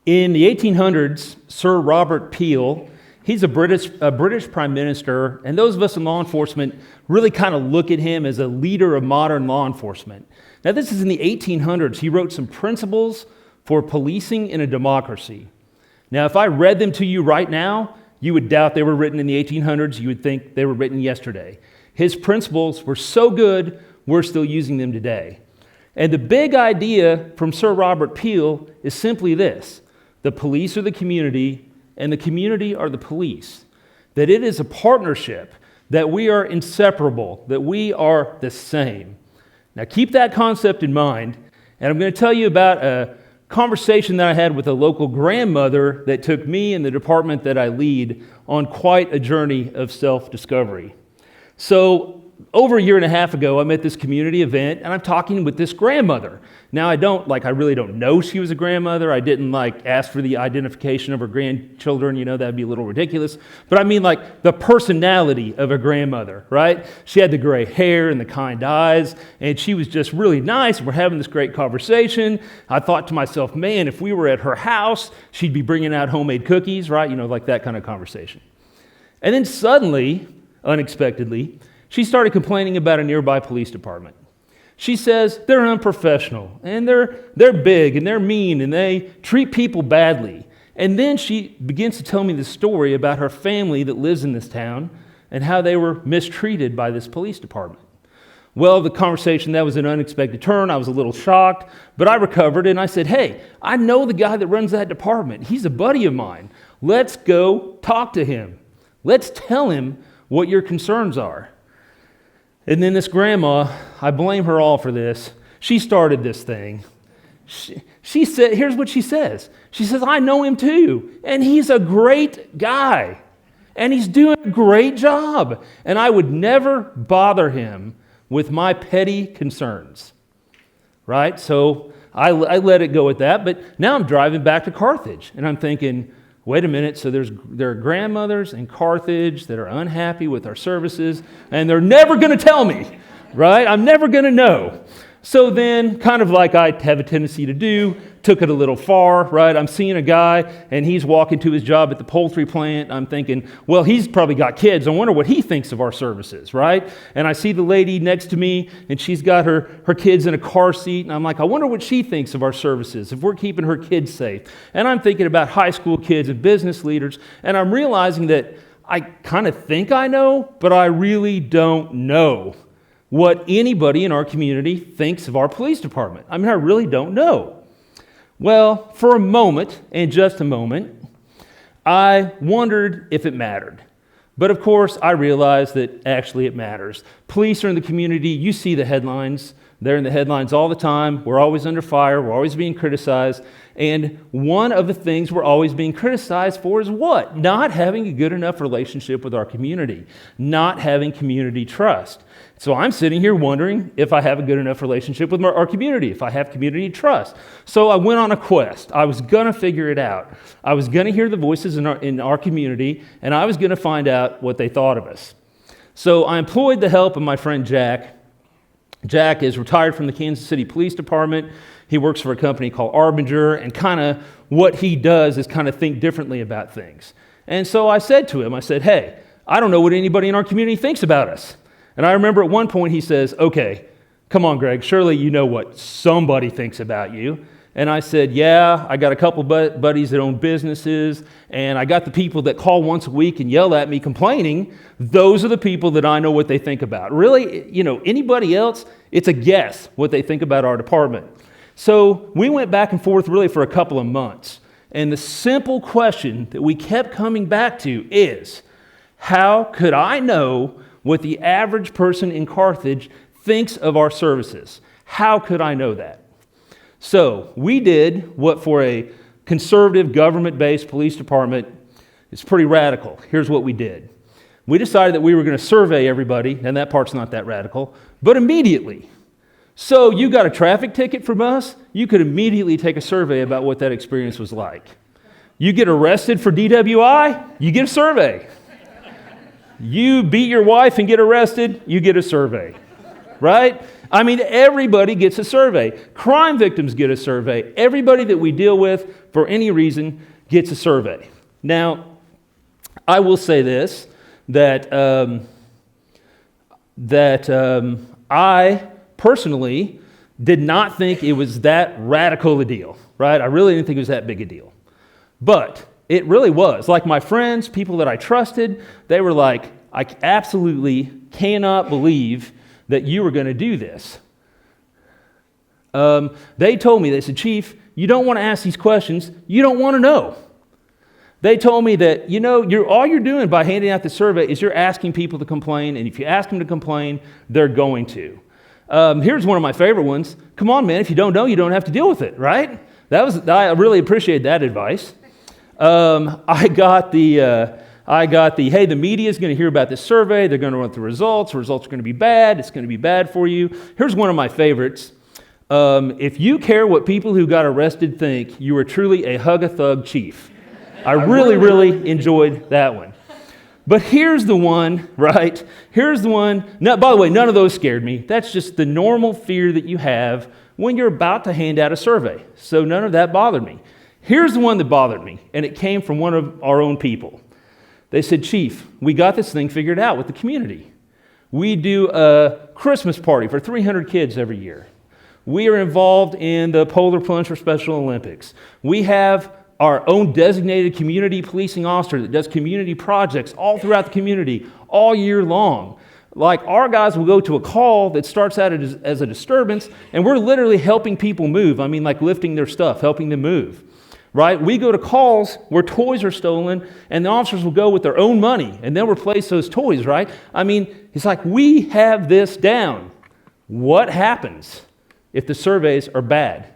In the 1800s, Sir Robert Peel, he's a British prime minister, and those of us in law enforcement really kind of look at him as a leader of modern law enforcement. Now, this is in the 1800s. He wrote some principles for policing in a democracy. Now, if I read them to you right now, you would doubt they were written in the 1800s. You would think they were written yesterday. His principles were so good, we're still using them today. And the big idea from Sir Robert Peel is simply this: the police are the community, and the community are the police. That it is a partnership, that we are inseparable, that we are the same. Now keep that concept in mind, and I'm going to tell you about a conversation that I had with a local grandmother that took me and the department that I lead on quite a journey of self-discovery. So, over a year and a half ago, I'm at this community event, and I'm talking with this grandmother. Now, I really don't know she was a grandmother. I didn't, ask for the identification of her grandchildren. That'd be a little ridiculous. But I mean, the personality of a grandmother, right? She had the gray hair and the kind eyes, and she was just really nice. We're having this great conversation. I thought to myself, man, if we were at her house, she'd be bringing out homemade cookies, right? That kind of conversation. And then suddenly, unexpectedly, she started complaining about a nearby police department. She says they're unprofessional, and they're big, and they're mean, and they treat people badly. And then she begins to tell me the story about her family that lives in this town and how they were mistreated by this police department. Well, the conversation, that was an unexpected turn. I was a little shocked, but I recovered, and I said, hey, I know the guy that runs that department. He's a buddy of mine. Let's go talk to him. Let's tell him what your concerns are. And then this grandma, I blame her all for this. She started this thing. She said, here's what she says. She says, I know him too, and he's a great guy, and he's doing a great job, and I would never bother him with my petty concerns. Right? So I let it go at that, but now I'm driving back to Carthage, and I'm thinking, wait a minute, so there are grandmothers in Carthage that are unhappy with our services, and they're never going to tell me, right? I'm never going to know. So then, kind of like I have a tendency to do, took it a little far, right? I'm seeing a guy, and he's walking to his job at the poultry plant. I'm thinking, well, he's probably got kids. I wonder what he thinks of our services, right? And I see the lady next to me, and she's got her kids in a car seat, and I'm like, I wonder what she thinks of our services, if we're keeping her kids safe. And I'm thinking about high school kids and business leaders, and I'm realizing that I kind of think I know, but I really don't know what anybody in our community thinks of our police department. I mean, I really don't know. Well, for a moment, and just a moment, I wondered if it mattered. But of course, I realized that actually it matters. Police are in the community. You see the headlines. They're in the headlines all the time. We're always under fire. We're always being criticized. And one of the things we're always being criticized for is what? Not having a good enough relationship with our community. Not having community trust. So I'm sitting here wondering if I have a good enough relationship with our community, if I have community trust. So I went on a quest. I was going to figure it out. I was going to hear the voices in our community, and I was going to find out what they thought of us. So I employed the help of my friend Jack. Jack is retired from the Kansas City Police Department. He works for a company called Arbinger, and kind of what he does is kind of think differently about things. And so I said to him, hey, I don't know what anybody in our community thinks about us. And I remember at one point he says, okay, come on, Greg, surely you know what somebody thinks about you. And I said, yeah, I got a couple buddies that own businesses, and I got the people that call once a week and yell at me complaining. Those are the people that I know what they think about. Really, anybody else, it's a guess what they think about our department. So we went back and forth really for a couple of months. And the simple question that we kept coming back to is, how could I know what the average person in Carthage thinks of our services? How could I know that? So we did what for a conservative government-based police department is pretty radical. Here's what we did. We decided that we were going to survey everybody, and that part's not that radical, but immediately. So you got a traffic ticket from us, you could immediately take a survey about what that experience was like. You get arrested for DWI, you get a survey. You beat your wife and get arrested, you get a survey, right? I mean, everybody gets a survey. Crime victims get a survey. Everybody that we deal with for any reason gets a survey. Now, I will say this, that I personally did not think it was that radical a deal, right? I really didn't think it was that big a deal. But it really was. Like my friends, people that I trusted, they were like, I absolutely cannot believe that you were going to do this. They told me, they said, Chief, you don't want to ask these questions. You don't want to know. They told me that, all you're doing by handing out the survey is you're asking people to complain, and if you ask them to complain, they're going to. Here's one of my favorite ones. Come on, man, if you don't know, you don't have to deal with it, right? I really appreciate that advice. I got the, hey, the media is going to hear about this survey. They're going to run the results. The results are going to be bad. It's going to be bad for you. Here's one of my favorites. If you care what people who got arrested think, you are truly a hug-a-thug chief. I really enjoyed that one. But here's the one, right? Here's the one. Now, by the way, none of those scared me. That's just the normal fear that you have when you're about to hand out a survey. So none of that bothered me. Here's the one that bothered me, and it came from one of our own people. They said, Chief, we got this thing figured out with the community. We do a Christmas party for 300 kids every year. We are involved in the Polar Plunge for Special Olympics. We have our own designated community policing officer that does community projects all throughout the community all year long. Like our guys will go to a call that starts out as a disturbance, and we're literally helping people move. I mean, like lifting their stuff, helping them move. Right? We go to calls where toys are stolen, and the officers will go with their own money, and they'll replace those toys, right? I mean, it's like we have this down. What happens if the surveys are bad?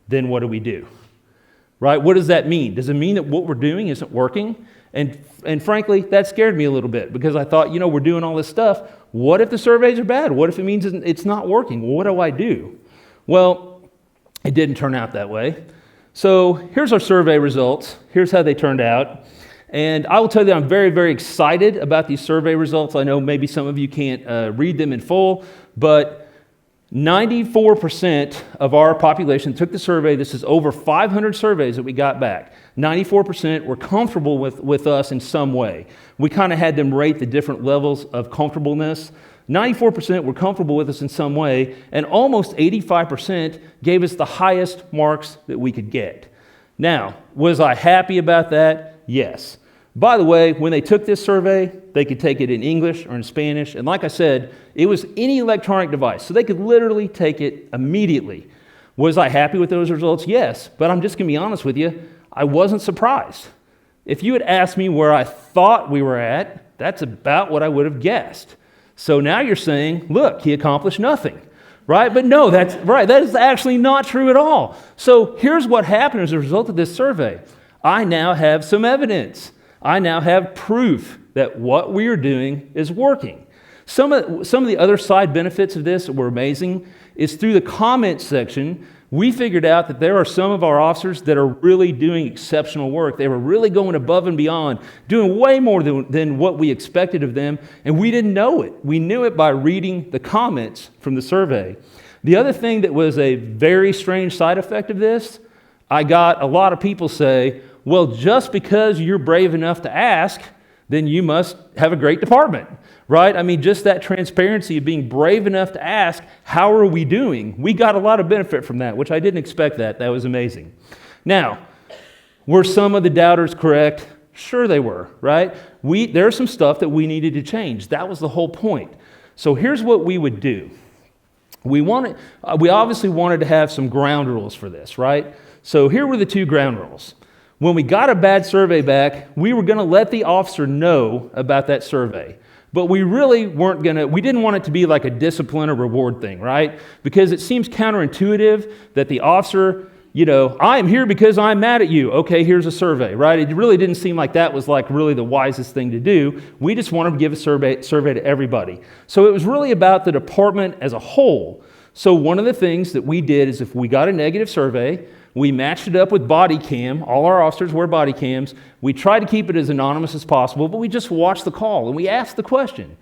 Then what do we do? Right? What does that mean? Does it mean that what we're doing isn't working? And frankly, that scared me a little bit because I thought, we're doing all this stuff. What if the surveys are bad? What if it means it's not working? What do I do? Well, it didn't turn out that way. So here's our survey results. Here's how they turned out. And I will tell you that I'm very, very excited about these survey results. I know maybe some of you can't read them in full, but 94% of our population took the survey. This is over 500 surveys that we got back. 94% were comfortable with us in some way. We kind of had them rate the different levels of comfortableness. 94% were comfortable with us in some way, and almost 85% gave us the highest marks that we could get. Now, was I happy about that? Yes. By the way, when they took this survey, they could take it in English or in Spanish, and like I said, it was any electronic device, so they could literally take it immediately. Was I happy with those results? Yes, but I'm just going to be honest with you, I wasn't surprised. If you had asked me where I thought we were at, that's about what I would have guessed. So now you're saying, look, he accomplished nothing, right? But no, that's right. That is actually not true at all. So here's what happened as a result of this survey. I now have some evidence. I now have proof that what we are doing is working. Some of the other side benefits of this that were amazing is through the comments section, we figured out that there are some of our officers that are really doing exceptional work. They were really going above and beyond, doing way more than what we expected of them, and we didn't know it. We knew it by reading the comments from the survey. The other thing that was a very strange side effect of this, I got a lot of people say, well, just because you're brave enough to ask, then you must have a great department. Right? I mean, just that transparency of being brave enough to ask, how are we doing? We got a lot of benefit from that, which I didn't expect that. That was amazing. Now, were some of the doubters correct? Sure they were, right? There's some stuff that we needed to change. That was the whole point. So here's what we would do. We obviously wanted to have some ground rules for this, right? So here were the two ground rules. When we got a bad survey back, we were going to let the officer know about that survey. But we really we didn't want it to be like a discipline or reward thing, right? Because it seems counterintuitive that the officer, I am here because I'm mad at you. Okay, here's a survey, right? It really didn't seem like that was like really the wisest thing to do. We just wanted to give a survey to everybody. So it was really about the department as a whole. So one of the things that we did is if we got a negative survey, we matched it up with body cam. All our officers wear body cams. We tried to keep it as anonymous as possible, but we just watched the call and we asked the question,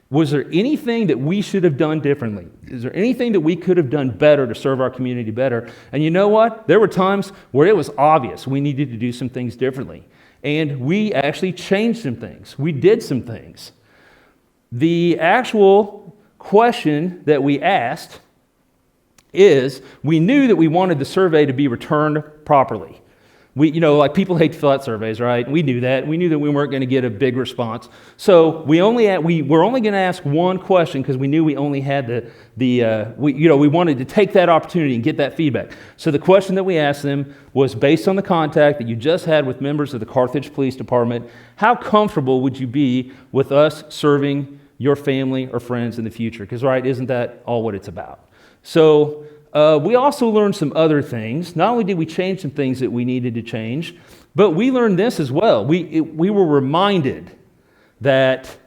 Was there anything that we should have done differently? Is there anything that we could have done better to serve our community better? And you know what? There were times where it was obvious we needed to do some things differently. And we actually changed some things. We did some things. The actual question that we asked is, we knew that we wanted the survey to be returned properly. Like people hate to fill out surveys, right? We knew that. We knew that we weren't going to get a big response. So we were only going to ask one question because we knew we only had we wanted to take that opportunity and get that feedback. So the question that we asked them was based on the contact that you just had with members of the Carthage Police Department. How comfortable would you be with us serving your family or friends in the future? Because, right, isn't that all what it's about? So we also learned some other things. Not only did we change some things that we needed to change, but we learned this as well. We were reminded that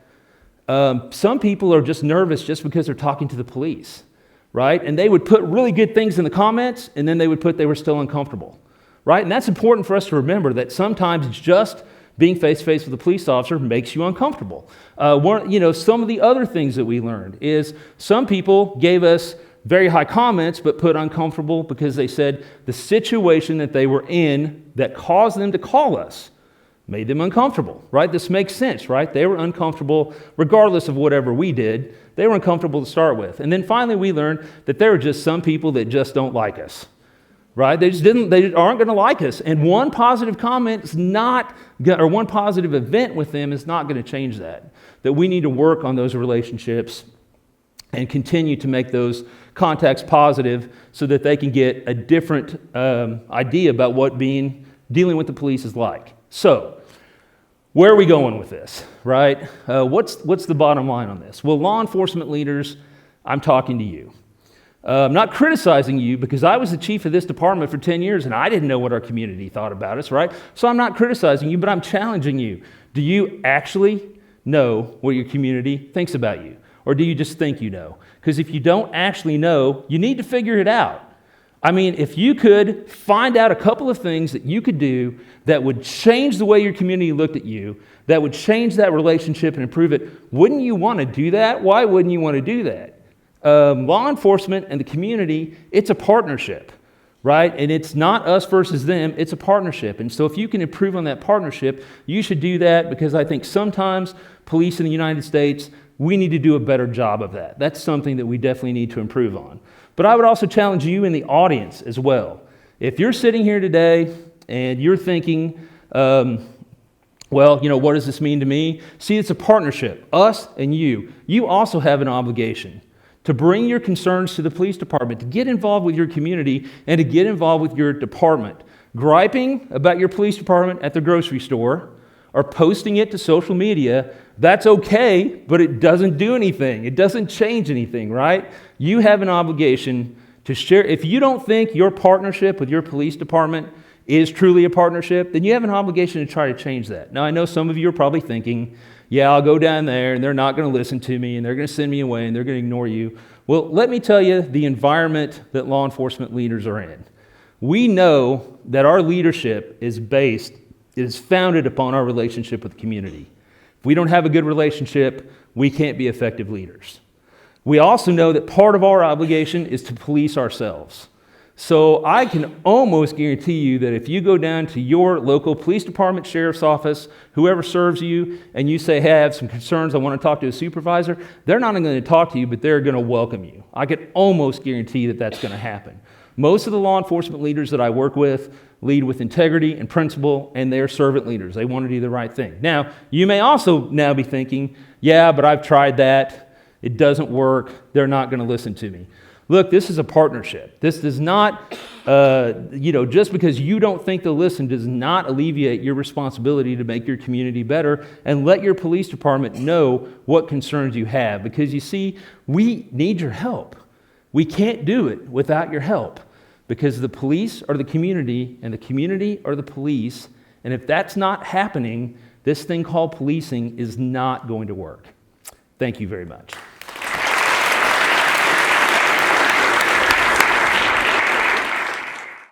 some people are just nervous just because they're talking to the police, right? And they would put really good things in the comments, and then they would put they were still uncomfortable, right? And that's important for us to remember, that sometimes it's just being face-to-face with a police officer makes you uncomfortable. Some of the other things that we learned is some people gave us very high comments, but put uncomfortable because they said the situation that they were in that caused them to call us made them uncomfortable, right? This makes sense, right? They were uncomfortable regardless of whatever we did. They were uncomfortable to start with. And then finally we learned that there are just some people that just don't like us, right? They aren't going to like us. And one positive comment is one positive event with them is not going to change that. That we need to work on those relationships and continue to make those contacts positive so that they can get a different idea about what dealing with the police is like. So, where are we going with this, right? What's the bottom line on this? Well, law enforcement leaders, I'm talking to you. I'm not criticizing you because I was the chief of this department for 10 years and I didn't know what our community thought about us, right? So I'm not criticizing you, but I'm challenging you. Do you actually know what your community thinks about you? Or do you just think you know? Because if you don't actually know, you need to figure it out. I mean, if you could find out a couple of things that you could do that would change the way your community looked at you, that would change that relationship and improve it, wouldn't you want to do that? Why wouldn't you want to do that? Law enforcement and the community, it's a partnership, right? And it's not us versus them, it's a partnership. And so if you can improve on that partnership, you should do that, because I think sometimes police in the United States, we need to do a better job of that. That's something that we definitely need to improve on. But I would also challenge you in the audience as well. If you're sitting here today and you're thinking, what does this mean to me? See, it's a partnership, us and you. You also have an obligation to bring your concerns to the police department, to get involved with your community, and to get involved with your department. Griping about your police department at the grocery store or posting it to social media, that's okay, but it doesn't do anything. It doesn't change anything, right? You have an obligation to share. If you don't think your partnership with your police department is truly a partnership, then you have an obligation to try to change that. Now, I know some of you are probably thinking, yeah, I'll go down there and they're not going to listen to me and they're going to send me away and they're going to ignore you. Well, let me tell you the environment that law enforcement leaders are in. We know that our leadership is founded upon our relationship with the community. If we don't have a good relationship, we can't be effective leaders. We also know that part of our obligation is to police ourselves. So I can almost guarantee you that if you go down to your local police department, sheriff's office, whoever serves you, and you say, hey, I have some concerns, I want to talk to a supervisor, they're not only going to talk to you, but they're going to welcome you. I could almost guarantee that that's going to happen. Most of the law enforcement leaders that I work with lead with integrity and principle, and they're servant leaders. They want to do the right thing. Now, you may also now be thinking, yeah, but I've tried that. It doesn't work. They're not going to listen to me. Look, this is a partnership. This does not, just because you don't think they'll listen does not alleviate your responsibility to make your community better and let your police department know what concerns you have. Because you see, we need your help. We can't do it without your help, because the police are the community and the community are the police. And if that's not happening, this thing called policing is not going to work. Thank you very much.